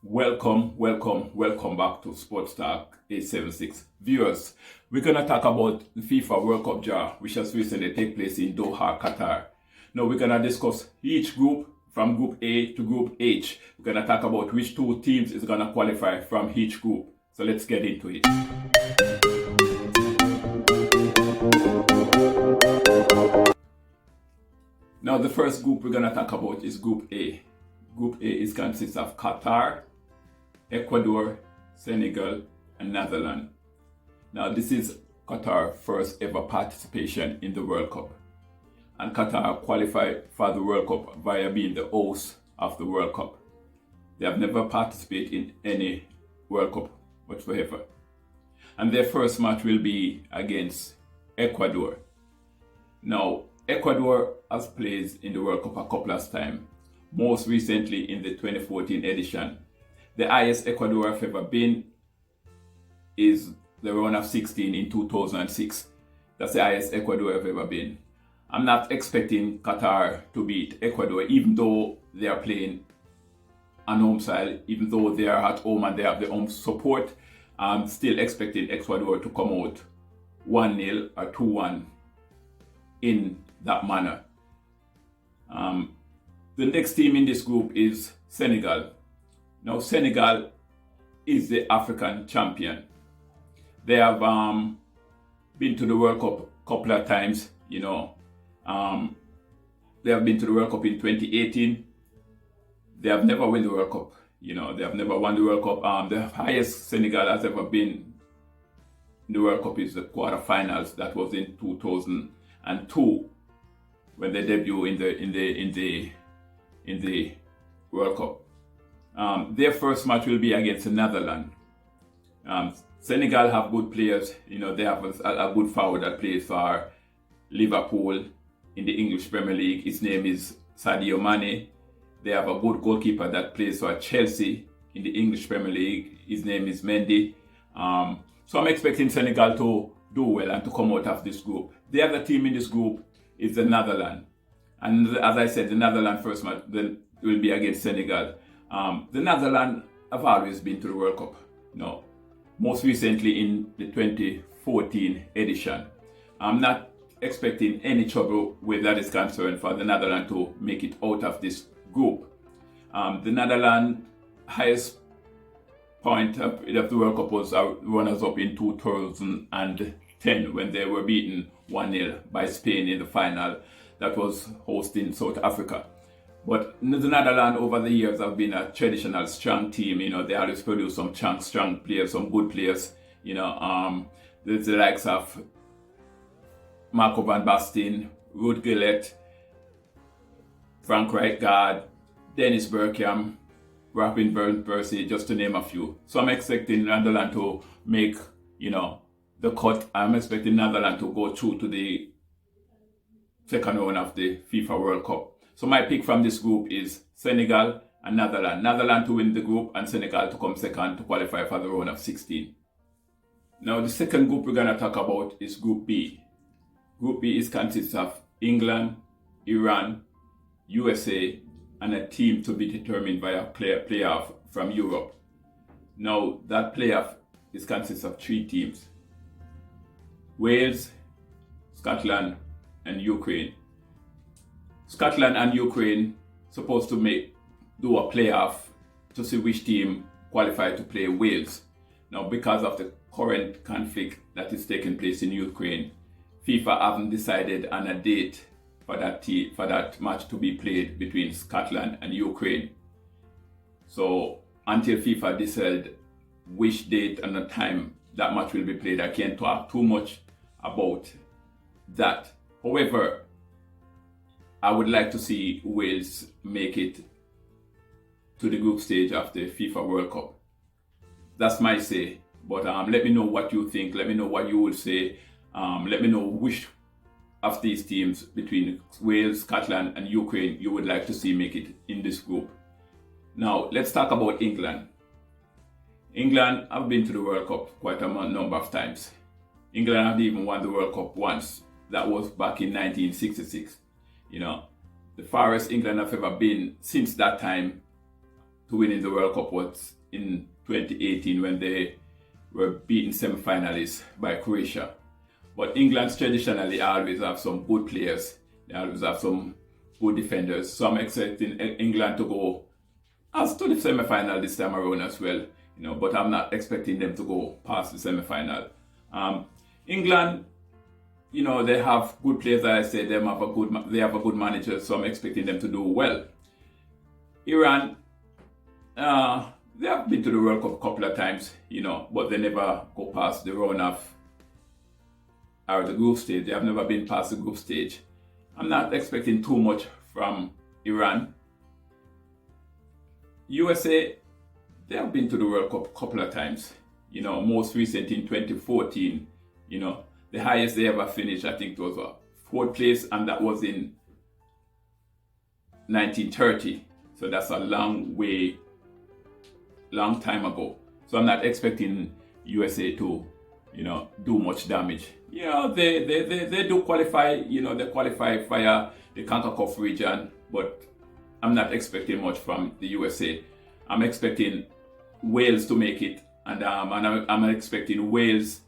Welcome back to Sports Talk 876. Viewers, we're going to talk about the FIFA World Cup draw, which has recently taken place in Doha, Qatar. Now, we're going to discuss each group from Group A to Group H. We're going to talk about which two teams is going to qualify from each group. So let's get into it. Now, the first group we're going to talk about is Group A. Group A consists of Qatar, Ecuador, Senegal, and Netherlands. Now, this is Qatar's first ever participation in the World Cup. And Qatar qualified for the World Cup via being the host of the World Cup. They have never participated in any World Cup whatsoever. And their first match will be against Ecuador. Now, Ecuador has played in the World Cup a couple of times, most recently in the 2014 edition. The highest Ecuador have ever been is the round of 16 in 2006. That's the highest Ecuador have ever been. I'm not expecting Qatar to beat Ecuador, even though they are playing on home side, even though they are at home and they have their home support. I'm still expecting Ecuador to come out 1-0 or 2-1 in that manner. The next team in this group is Senegal. Now, Senegal is the African champion. They have been to the World Cup a couple of times, They have been to the World Cup in 2018. They have never won the World Cup, They have never won the World Cup. The highest Senegal has ever been in the World Cup is the quarterfinals. That was in 2002 when they debuted in the World Cup. Their first match will be against the Netherlands. Senegal have good players. They have a good forward that plays for Liverpool in the English Premier League. His name is Sadio Mane. They have a good goalkeeper that plays for Chelsea in the English Premier League. His name is Mendy. So I'm expecting Senegal to do well and to come out of this group. The other team in this group is the Netherlands. And as I said, the Netherlands first match then will be against Senegal. The Netherlands have always been to the World Cup. Most recently in the 2014 edition. I'm not expecting any trouble where that is concerned for the Netherlands to make it out of this group. The Netherlands highest point of the World Cup was runners-up in 2010 when they were beaten 1-0 by Spain in the final that was hosting South Africa. But the Netherlands over the years have been a traditional strong team. They always produce some strong players, some good players. There's the likes of Marco van Basten, Ruud Gullit, Frank Rijkaard, Dennis Bergkamp, Robin van Persie, just to name a few. So I'm expecting Netherlands to make, the cut. I'm expecting Netherlands to go through to the second round of the FIFA World Cup. So my pick from this group is Senegal and Netherlands. Netherlands to win the group and Senegal to come second to qualify for the round of 16. Now the second group we're going to talk about is Group B. Group B consists of England, Iran, USA, and a team to be determined by a playoff from Europe. Now that playoff consists of three teams: Wales, Scotland, and Ukraine. Scotland and Ukraine supposed to do a playoff to see which team qualified to play Wales. Now, because of the current conflict that is taking place in Ukraine, FIFA haven't decided on a date for that match to be played between Scotland and Ukraine. So until FIFA decide which date and the time that match will be played, I can't talk too much about that. However, I would like to see Wales make it to the group stage of the FIFA World Cup. That's my say. But let me know what you think. Let me know what you would say. Let me know which of these teams between Wales, Scotland, and Ukraine you would like to see make it in this group. Now, let's talk about England. England have been to the World Cup quite a number of times. England have even won the World Cup once. That was back in 1966. The farthest England have ever been since that time to winning the World Cup was in 2018 when they were beaten semi-finalists by Croatia. But England traditionally always have some good players. They always have some good defenders. So I'm expecting England to go as to the semi-final this time around as well. But I'm not expecting them to go past the semi-final. England, they have good players. As I said, they have a good manager, so I'm expecting them to do well. Iran, they have been to the World Cup a couple of times, but they never go past the round of or the group stage. They have never been past the group stage. I'm not expecting too much from Iran. USA, they have been to the World Cup a couple of times. Most recent in 2014. The highest they ever finished, I think, was fourth place, and that was in 1930. So that's a long time ago. So I'm not expecting USA to, do much damage. They do qualify. They qualify via the CONCACAF region, but I'm not expecting much from the USA. I'm expecting Wales to make it, and I'm expecting Wales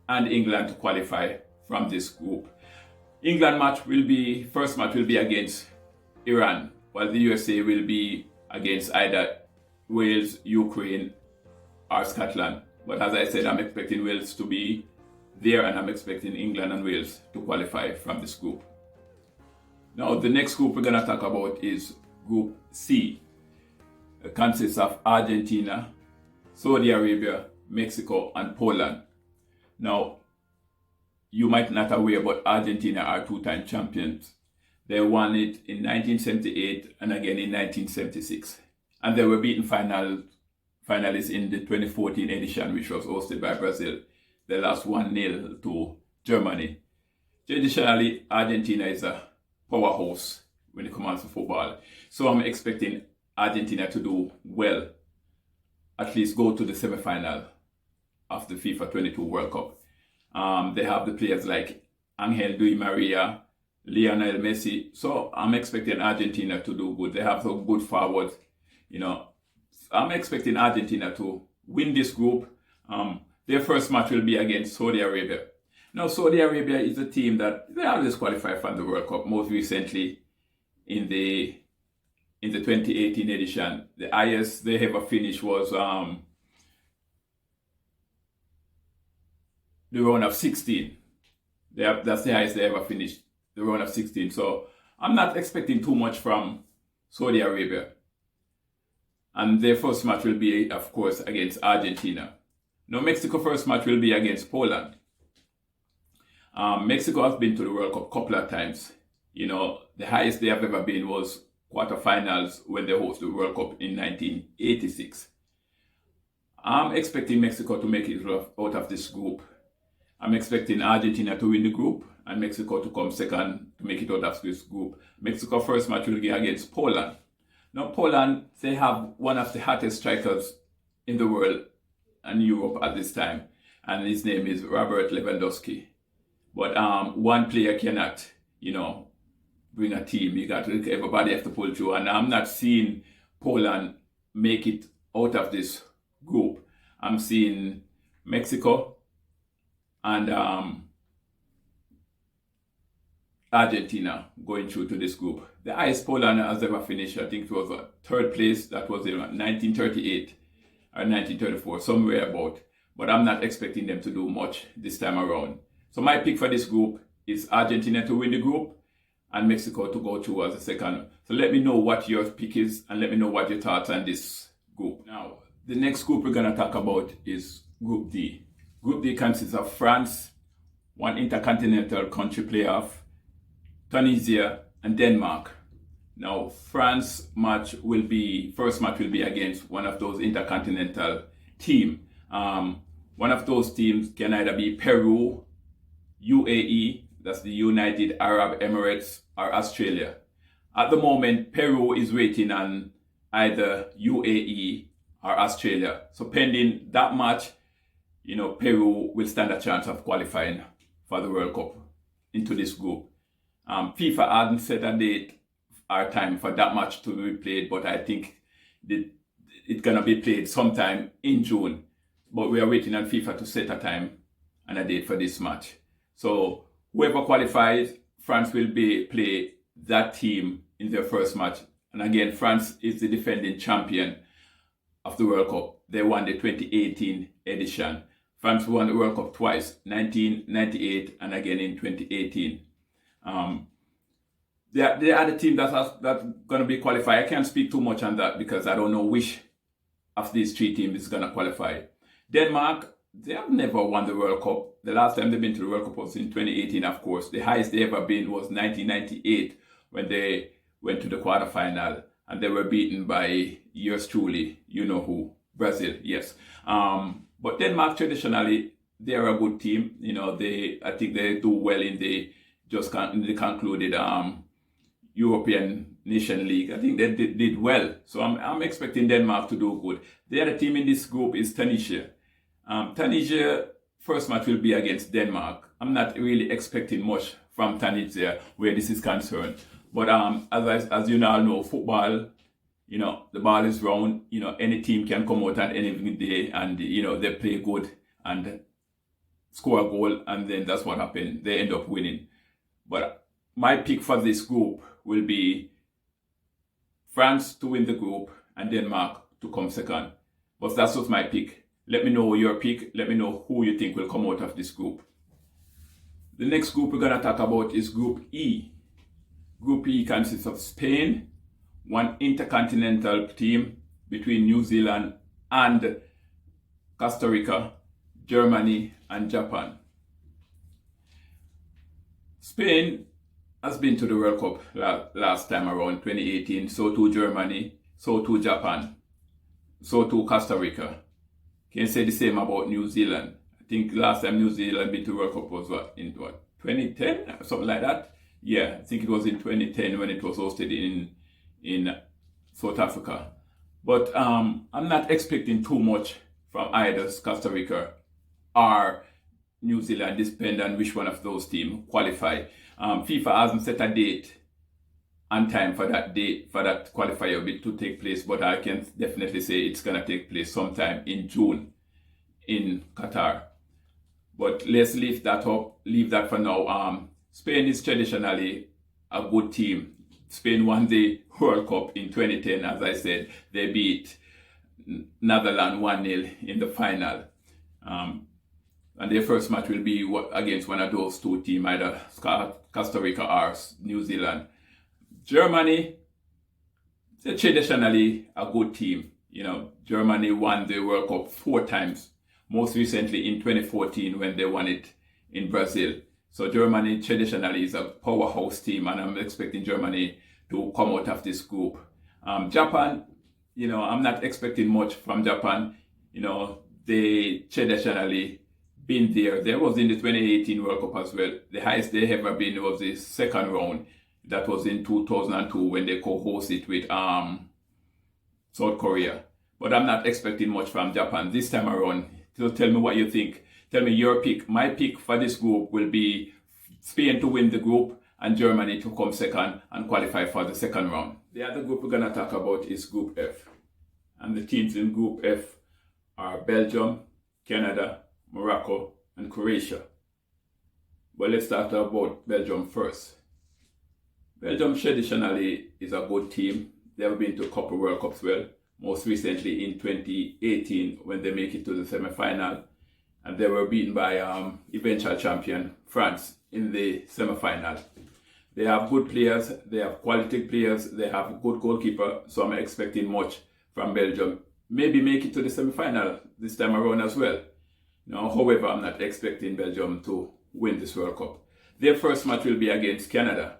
and England to qualify from this group. England first match will be against Iran, while the USA will be against either Wales, Ukraine, or Scotland. But as I said, I'm expecting Wales to be there, and I'm expecting England and Wales to qualify from this group. Now, the next group we're going to talk about is Group C. It consists of Argentina, Saudi Arabia, Mexico, and Poland. Now, you might not aware, but Argentina are two-time champions. They won it in 1978 and again in 1976. And they were beaten finalists in the 2014 edition, which was hosted by Brazil. They lost 1-0 to Germany. Traditionally, Argentina is a powerhouse when it comes to football. So I'm expecting Argentina to do well, at least go to the semi-final of the FIFA 22 World Cup. They have the players like Angel Di Maria, Lionel Messi. So I'm expecting Argentina to do good. They have some good forwards. I'm expecting Argentina to win this group. Their first match will be against Saudi Arabia. Now, Saudi Arabia is a team that they always qualify for the World Cup. Most recently, in the 2018 edition, the highest they ever finished was the round of 16. That's the highest they ever finished, the round of 16. So I'm not expecting too much from Saudi Arabia. And their first match will be, of course, against Argentina. Now, Mexico first match will be against Poland. Mexico has been to the World Cup a couple of times. The highest they have ever been was quarterfinals when they hosted the World Cup in 1986. I'm expecting Mexico to make it out of this group. I'm expecting Argentina to win the group and Mexico to come second to make it out of this group. Mexico first match will be against Poland. Now, Poland, they have one of the hottest strikers in the world and Europe at this time, and his name is Robert Lewandowski. But one player cannot, bring a team. Everybody has to pull through, and I'm not seeing Poland make it out of this group. I'm seeing Mexico and Argentina going through to this group. The highest Poland has ever finished, I think it was third place. That was in 1938 or 1934, somewhere about. But I'm not expecting them to do much this time around. So my pick for this group is Argentina to win the group and Mexico to go through as a second. So let me know what your pick is and let me know what your thoughts on this group. Now, the next group we're going to talk about is Group D. Group D consists of France, one intercontinental country playoff, Tunisia, and Denmark. Now, first match will be against one of those intercontinental teams. One of those teams can either be Peru, UAE, that's the United Arab Emirates, or Australia. At the moment, Peru is waiting on either UAE or Australia. So pending that match, Peru will stand a chance of qualifying for the World Cup into this group. FIFA hasn't set a date or time for that match to be played, but I think it's going to be played sometime in June. But we are waiting on FIFA to set a time and a date for this match. So whoever qualifies, France will play that team in their first match. And again, France is the defending champion of the World Cup. They won the 2018 edition. France won the World Cup twice, 1998 and again in 2018. The other team that's going to be qualified, I can't speak too much on that because I don't know which of these three teams is going to qualify. Denmark, they have never won the World Cup. The last time they've been to the World Cup was in 2018, of course. The highest they ever been was 1998 when they went to the quarterfinal and they were beaten by yours truly, you know who, Brazil, yes. But Denmark traditionally, they're a good team. You know, I think they do well in the concluded European Nation League. I think they did well. So I'm expecting Denmark to do good. The other team in this group is Tunisia. Tunisia, first match will be against Denmark. I'm not really expecting much from Tunisia where this is concerned. But as you now know, football, you know, the ball is round. You know, any team can come out on any day and, you know, they play good and score a goal. And then that's what happened. They end up winning. But my pick for this group will be France to win the group and Denmark to come second. But that's just my pick. Let me know your pick. Let me know who you think will come out of this group. The next group we're going to talk about is Group E. Group E consists of Spain, one intercontinental team between New Zealand and Costa Rica, Germany and Japan. Spain has been to the World Cup last time around, 2018, so too Germany, so too Japan, so too Costa Rica. Can say the same about New Zealand. I think last time New Zealand been to World Cup was in 2010 or something like that. Yeah, I think it was in 2010 when it was hosted in South Africa. But I'm not expecting too much from either Costa Rica or New Zealand. Depending on which one of those teams qualify. FIFA hasn't set a date and time for that qualifier bid to take place, but I can definitely say it's gonna take place sometime in June in Qatar. But let's leave that for now. Spain is traditionally a good team. Spain won the World Cup in 2010, as I said. They beat Netherlands 1-0 in the final. And their first match will be against one of those two teams, either Costa Rica or New Zealand. Germany, they're traditionally a good team. You know, Germany won the World Cup 4 times, most recently in 2014 when they won it in Brazil. So Germany traditionally is a powerhouse team, and I'm expecting Germany to come out of this group. Japan, you know, I'm not expecting much from Japan. You know, they traditionally been there. They was in the 2018 World Cup as well. The highest they ever been was the second round. That was in 2002 when they co-hosted with South Korea. But I'm not expecting much from Japan this time around. So tell me what you think. Tell me your pick. My pick for this group will be Spain to win the group and Germany to come second and qualify for the second round. The other group we're going to talk about is Group F. And the teams in Group F are Belgium, Canada, Morocco, and Croatia. But let's talk about Belgium first. Belgium traditionally is a good team. They have been to a couple World Cups well, most recently in 2018 when they make it to the semi-final. And they were beaten by eventual champion France in the semi-final. They have good players, they have quality players, they have a good goalkeeper, so I'm expecting much from Belgium. Maybe make it to the semi-final this time around as well. Now, however, I'm not expecting Belgium to win this World Cup. Their first match will be against Canada.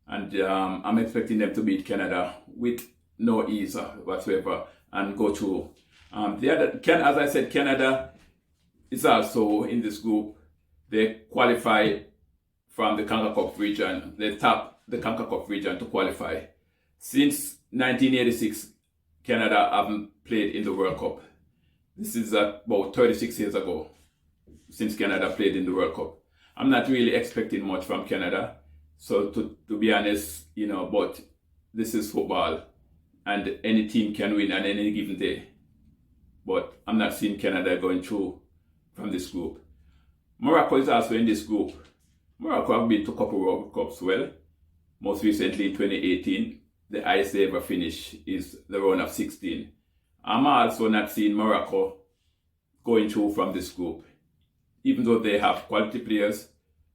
And I'm expecting them to beat Canada with no ease whatsoever and go through. As I said, Canada is also in this group. They qualify from the CONCACAF region. They tap the CONCACAF region to qualify. Since 1986, Canada haven't played in the World Cup. This is about 36 years ago since Canada played in the World Cup. I'm not really expecting much from Canada. So to be honest, you know, but this is football and any team can win on any given day. but I'm not seeing Canada going through from this group. Morocco is also in this group. Morocco have been to a couple World Cups well. Most recently in 2018, the highest they ever finished is the round of 16. I'm also not seeing Morocco going through from this group, even though they have quality players,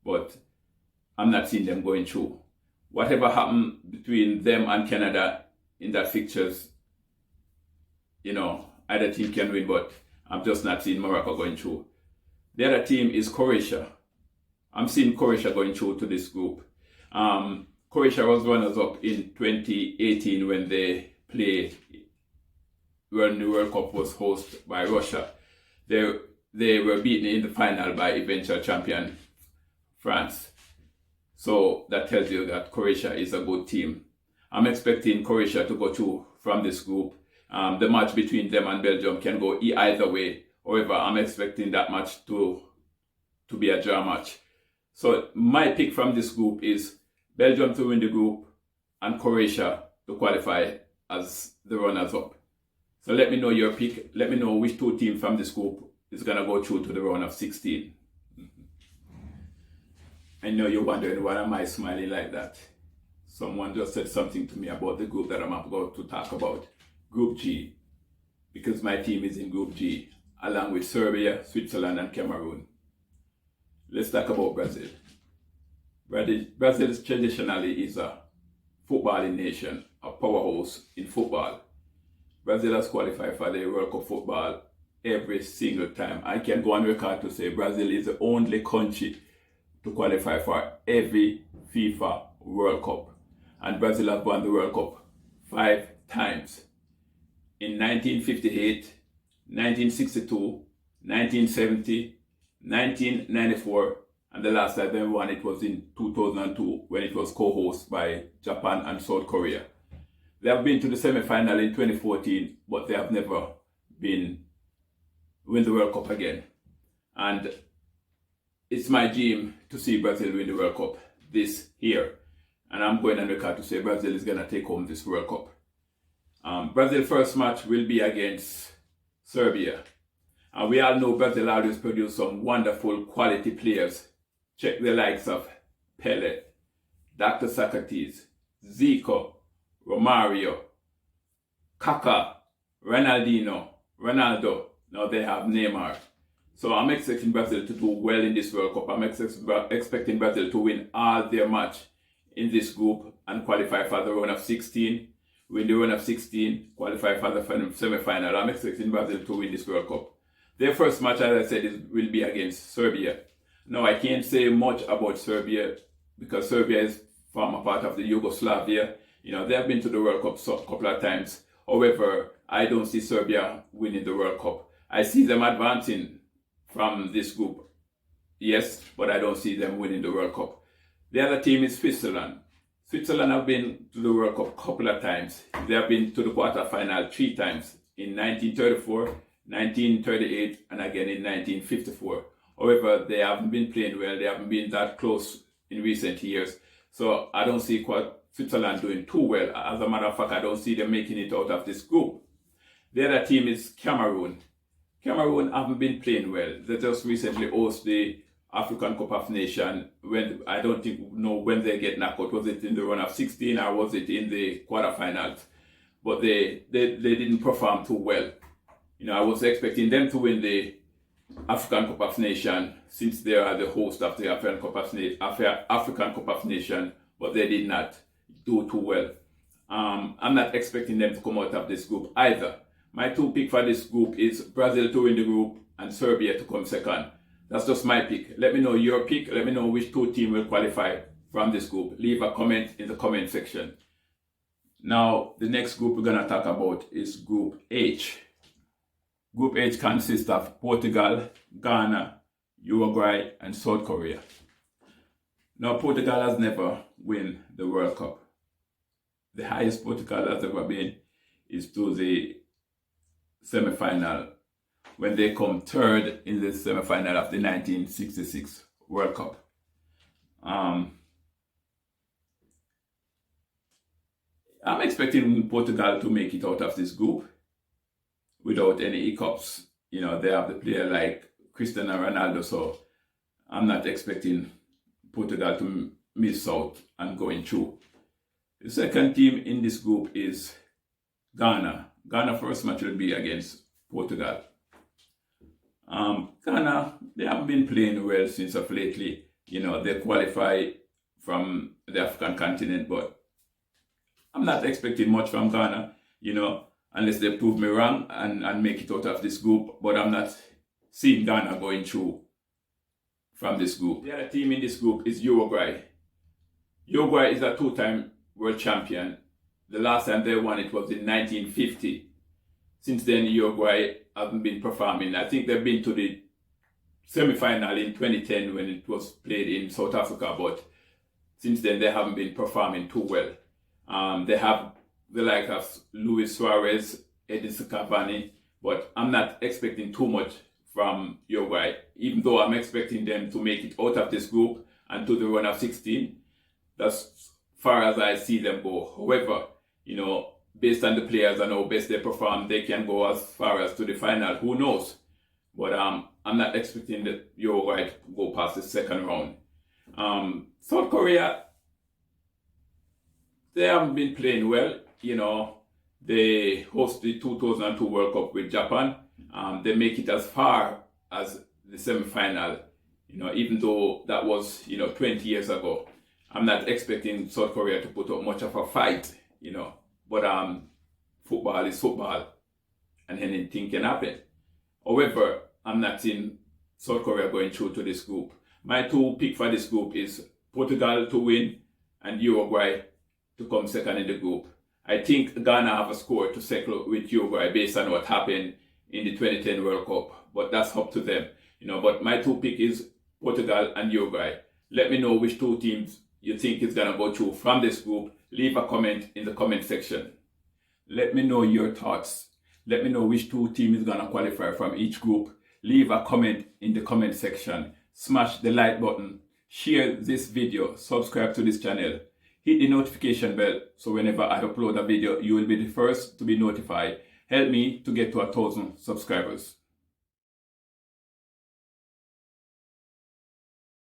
but I'm not seeing them going through. Whatever happened between them and Canada in that fixtures, either team can win, but I'm just not seeing Morocco going through. The other team is Croatia. I'm seeing Croatia going through to this group. Croatia was runners-up in 2018 when the World Cup was hosted by Russia. They were beaten in the final by eventual champion France. So that tells you that Croatia is a good team. I'm expecting Croatia to go through from this group. The match between them and Belgium can go either way. However, I'm expecting that match to be a draw match. So my pick from this group is Belgium to win the group and Croatia to qualify as the runners-up. So let me know your pick. Let me know which two teams from this group is going to go through to the round of 16. I know you're wondering, why am I smiling like that? Someone just said something to me about the group that I'm about to talk about. Group G. Because my team is in Group G, along with Serbia, Switzerland, and Cameroon. Let's talk about Brazil. Brazil traditionally is a footballing nation, a powerhouse in football. Brazil has qualified for the World Cup football every single time. I can go on record to say Brazil is the only country to qualify for every FIFA World Cup. And Brazil has won the World Cup 5 times. In 1958, 1962, 1970, 1994, and the last time they won it was in 2002 when it was co-hosted by Japan and South Korea. They have been to the semi-final in 2014, but they have never win the World Cup again. And it's my dream to see Brazil win the World Cup this year. And I'm going on record to say Brazil is going to take home this World Cup. Brazil's first match will be against Serbia. And we all know Brazil always produce some wonderful quality players. Check the likes of Pele, Dr. Socrates, Zico, Romario, Kaká, Ronaldinho, Ronaldo. Now they have Neymar. So I'm expecting Brazil to do well in this World Cup. I'm expecting Brazil to win all their match in this group and qualify for the round of 16. Win the round of 16, qualify for the semi-final. I'm expecting Brazil to win this World Cup. Their first match, as I said, will be against Serbia. Now, I can't say much about Serbia because Serbia is from a part of the Yugoslavia. They have been to the World Cup a couple of times. However, I don't see Serbia winning the World Cup. I see them advancing from this group, yes, but I don't see them winning the World Cup. The other team is Switzerland. Switzerland have been to the World Cup a couple of times. They have been to the quarterfinal 3 times, in 1934, 1938, and again in 1954. However, they haven't been playing well. They haven't been that close in recent years. So I don't see Switzerland doing too well. As a matter of fact, I don't see them making it out of this group. The other team is Cameroon. Cameroon haven't been playing well. They just recently hosted the African Cup of Nations. I don't know when they get knocked out. Was it in the run of 16 or was it in the quarterfinals? But they didn't perform too well. I was expecting them to win the African Cup of Nations since they are the host of the African Cup of Nations, but they did not do too well. I'm not expecting them to come out of this group either. My 2 picks for this group is Brazil to win the group and Serbia to come second. That's just my pick. Let me know your pick. Let me know which 2 teams will qualify from this group. Leave a comment in the comment section. Now, the next group we're going to talk about is Group H. Group H consists of Portugal, Ghana, Uruguay, and South Korea. Now, Portugal has never won the World Cup. The highest Portugal has ever been is to the semi-final when they come 3rd in the semi-final of the 1966 World Cup. I'm expecting Portugal to make it out of this group. without any hiccups. You know, they have the player like Cristiano Ronaldo, so I'm not expecting Portugal to miss out and going through. The second team in this group is Ghana. Ghana first match will be against Portugal. Ghana, they haven't been playing well since of lately. You know, they qualify from the African continent, but I'm not expecting much from Ghana, you know, unless they prove me wrong and make it out of this group. But I'm not seeing Ghana going through from this group. The other team in this group is Uruguay. Uruguay is a two-time world champion. The last time they won it was in 1950. Since then, Uruguay haven't been performing. I think they've been to the semi-final in 2010 when it was played in South Africa, but since then they haven't been performing too well. They have the like of Luis Suarez, Edinson Cavani, but I'm not expecting too much from Uruguay, even though I'm expecting them to make it out of this group and to the run of 16. That's far as I see them go. However, you know, based on the players and how best they perform, they can go as far as to the final. Who knows? But I'm not expecting that Uruguay to go past the second round. South Korea, they haven't been playing well. You know, they hosted the 2002 World Cup with Japan. They make it as far as the semi-final. You know, even though that was, 20 years ago. I'm not expecting South Korea to put up much of a fight, But football is football, and anything can happen. However, I'm not seeing South Korea going through to this group. My two pick for this group is Portugal to win and Uruguay to come second in the group. I think Ghana have a score to settle with Uruguay based on what happened in the 2010 World Cup, but that's up to them. But my two pick is Portugal and Uruguay. Let me know which two teams you think is gonna go through from this group. Leave a comment in the comment section. Let me know your thoughts. Let me know which two teams is gonna qualify from each group. Leave a comment in the comment section. Smash the like button. Share this video. Subscribe to this channel. Hit the notification bell so whenever I upload a video, you will be the first to be notified. Help me to get to 1,000 subscribers.